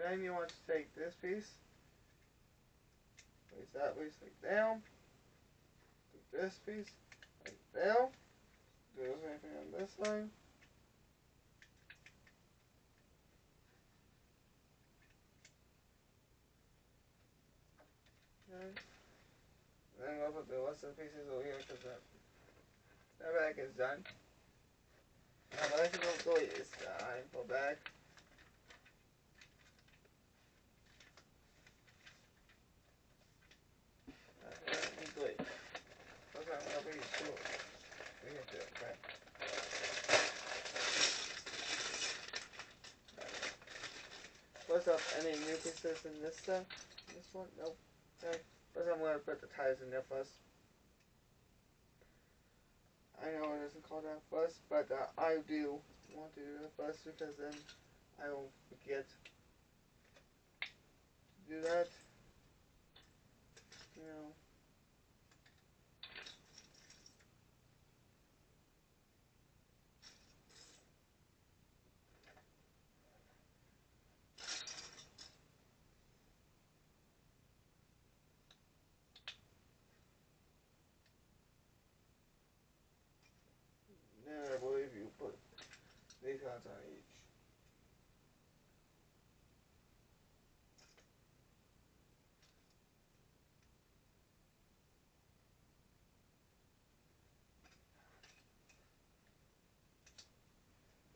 Then you want to take this piece, place that piece like down, do this piece like down, do the same thing on this side. Okay. Then I'll put the rest of the pieces over here because that back is done. Now the rest of the glue is done. Go back. Glue. That's not what we do. We have to, okay. What's up? Any new pieces in this stuff? This one? Nope. Okay. First I'm going to put the tires in there first. I know it isn't called that first, but I do want to do that first because then I won't forget to do that. You know. Then I believe you put these ones on each.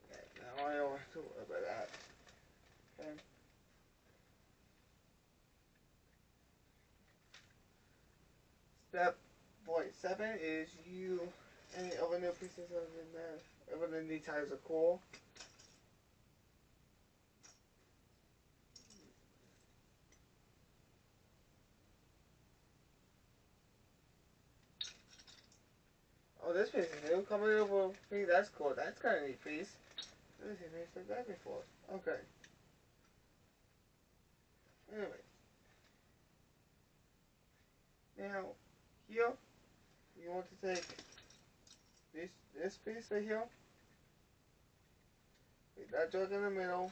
Okay, now I don't have to worry about that. Okay. Step 47 is any other new pieces other than that, other than these tires are cool. Oh, this piece is new. Coming over, that's cool. That's kind of neat piece. Let me see if I said that before. Okay. Anyway. Now, here, you want to take this piece right here. Put that jug in the middle.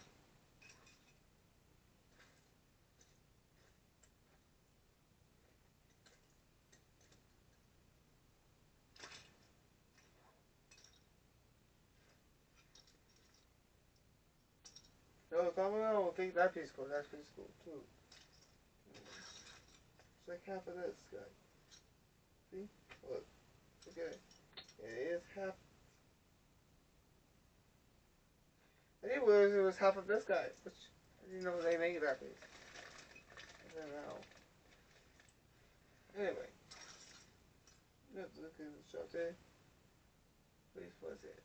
No, come on, take that piece cool. That piece cool too. It's like half of this guy. See? Look. Look at it. It is half. I didn't realize it was half of this guy. Which I didn't know they made that piece. I don't know. Anyway. Let's look at the shot there. Please, what's it?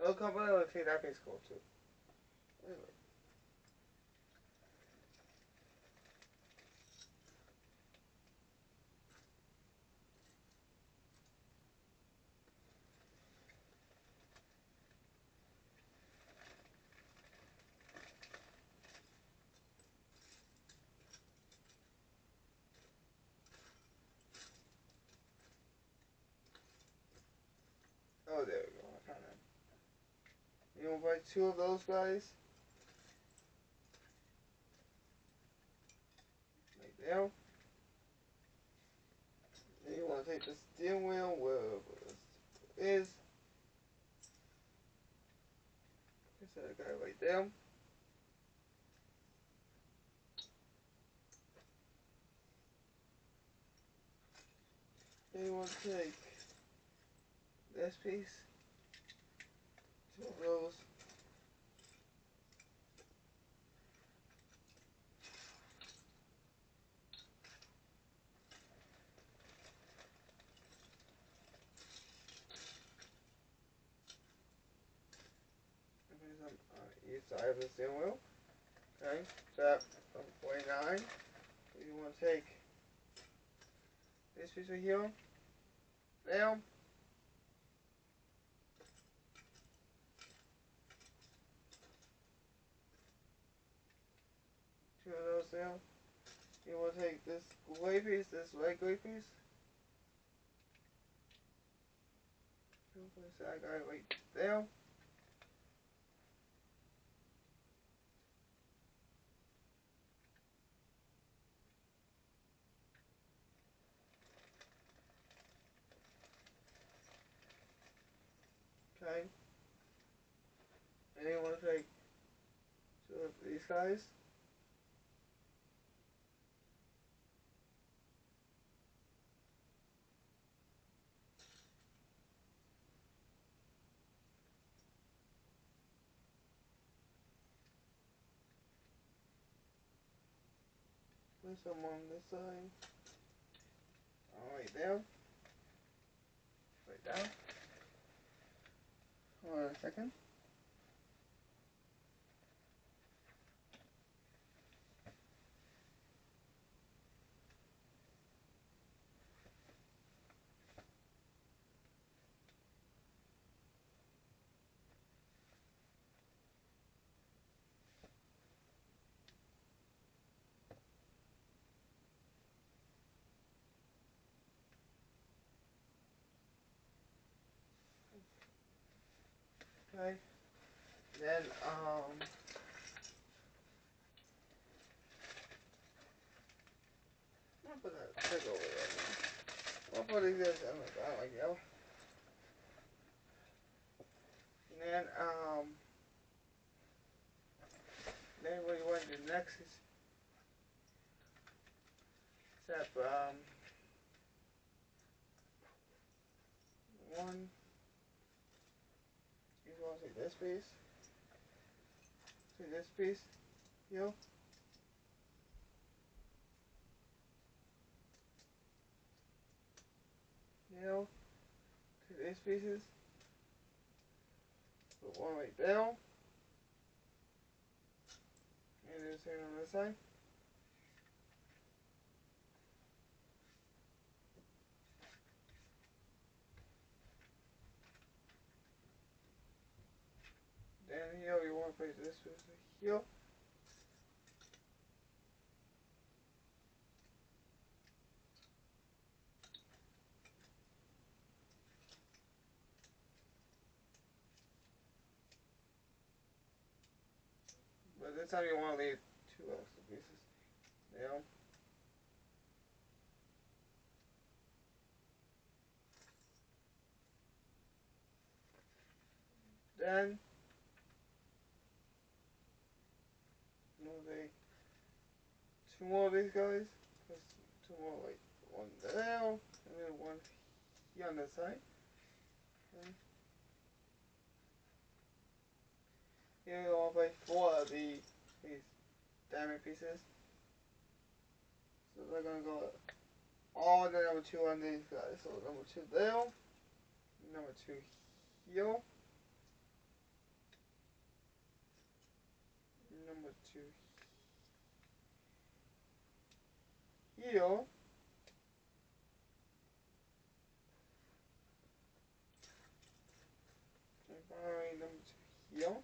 Oh, come on, let's take that piece cool too. Anyway. Oh, there we go. I found it. You want to buy two of those guys? Like down. Then you want to take the steering wheel wherever it is. Set that guy right there. Then you want to take this piece, two of those. And put some on each side of the steering wheel. Okay, step 49. You want to take this piece right here, down. Two of those down. You want to take this gray piece, this red gray piece. Place that guy right there. Okay. And you want to take two of these guys. Put some on this side. Right there. Right down. Hold on a second. Okay. Then I'm gonna put that stick over there now. I'll put these guys on like that. And then what you want to do next is set one. You want to take this piece. Take this piece. Yo. Yo. Take these pieces. Put one right there. And then same on this side. Then here you want to place this piece here. But this time you want to leave two extra pieces. There. Then we'll take two more of these guys. Two more like one there and then one here on this side. Okay. Here we want to place four of these diamond pieces. So they're gonna go all the number two on these guys. So number two there, number two here, number two here, and finally number two here.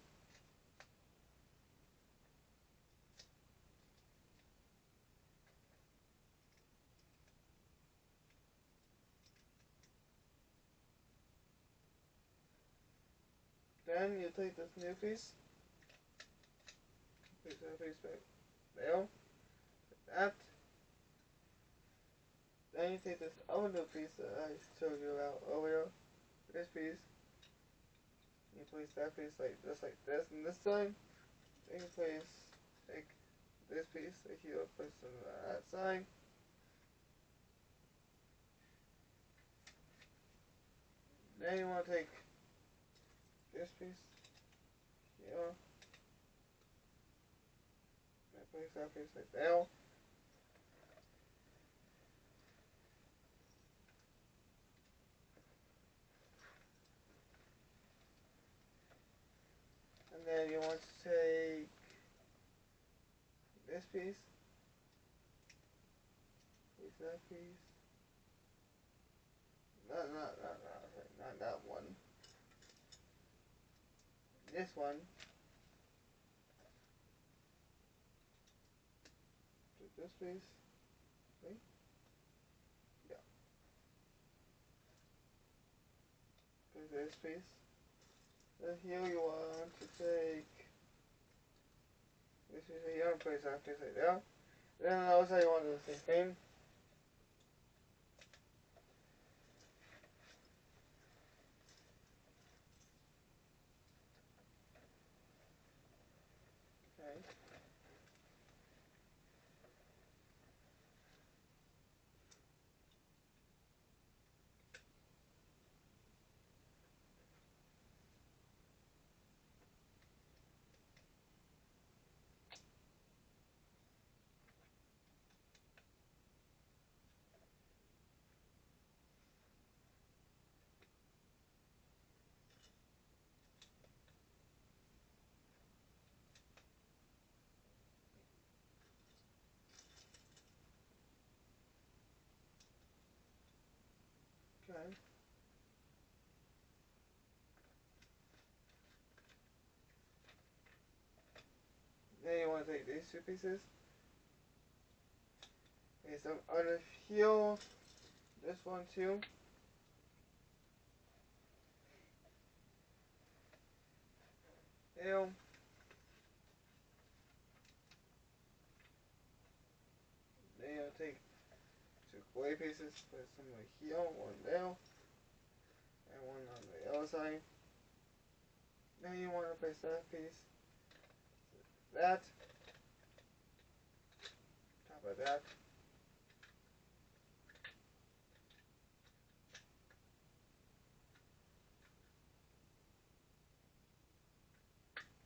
Then you take this new piece, place that piece back there, that. Then you take this other new piece that I showed you about earlier, this piece, you place that piece like this, and this time, then you take this piece right here, place it on that side. Then you want to take this piece here, and place that piece like there. And then you want to take this piece, place that piece, not that one. This one, take this piece, see? Yeah. Place this piece. Then here you want to take this piece right here and place that piece right there. Then on the other side you want to do the same thing. Okay. Okay. Then you want to take these two pieces. Okay, so I'm gonna heal this one too. Heal. Then you'll take two clay pieces, put some right here, one there, and one on the other side. Then you want to place that piece, that, top of that.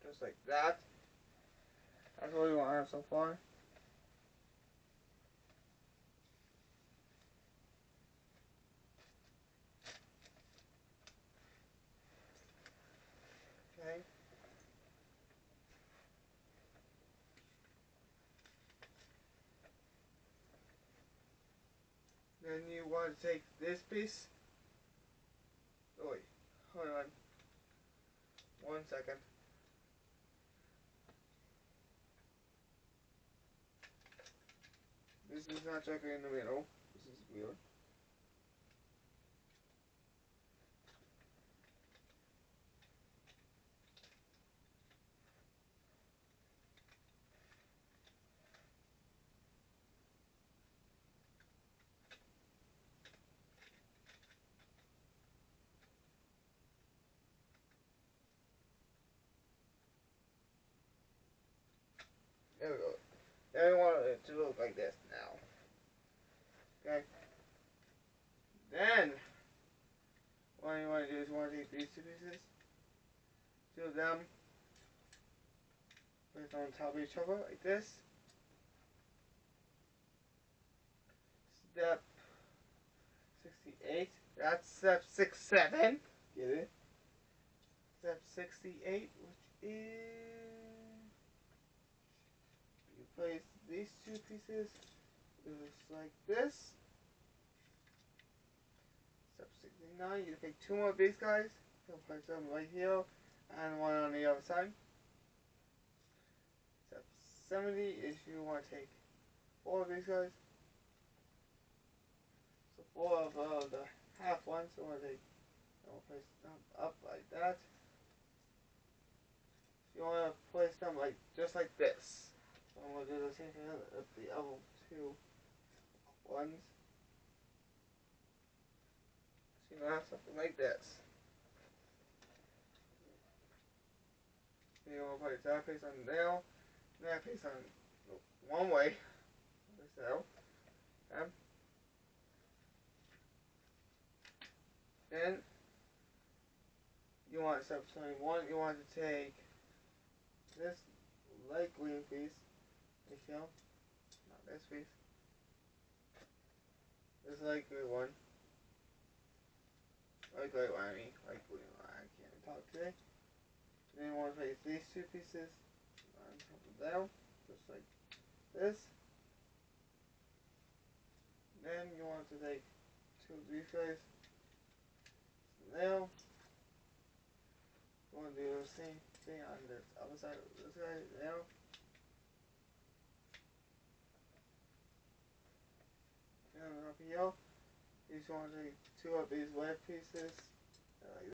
Just like that. That's what we want to have so far. Okay. Then you want to take this piece. Oh wait, hold on. 1 second. This is not checking in the middle. This is weird. There we go. Then we want it to look like this now. Okay. Then, what you want to do is you want to take these two pieces, two of them, put it on top of each other like this. Step 68. That's step 67. Get it? Step 68, which is you place these two pieces just like this. Step 69, you take two more of these guys, you'll place them right here and one on the other side. Step 70 is you want to take four of these guys. So four of the half ones, so we'll place them up like that. You want to place them like just like this. So I'm going to do the same thing with the other two ones. So you have something like this. So you want to place that piece on there, that piece on one way, like so. Okay. Then you want step 21. You want to take this light green piece, right here, not this piece. This light green one. Light green one, I mean, light green one. I can't even talk today. Then you want to place these two pieces on top of there, just like this. Then you want to take two of these guys there. You want to do the same thing on this other side of this guy there. And up here, you just want to take two of these white pieces, like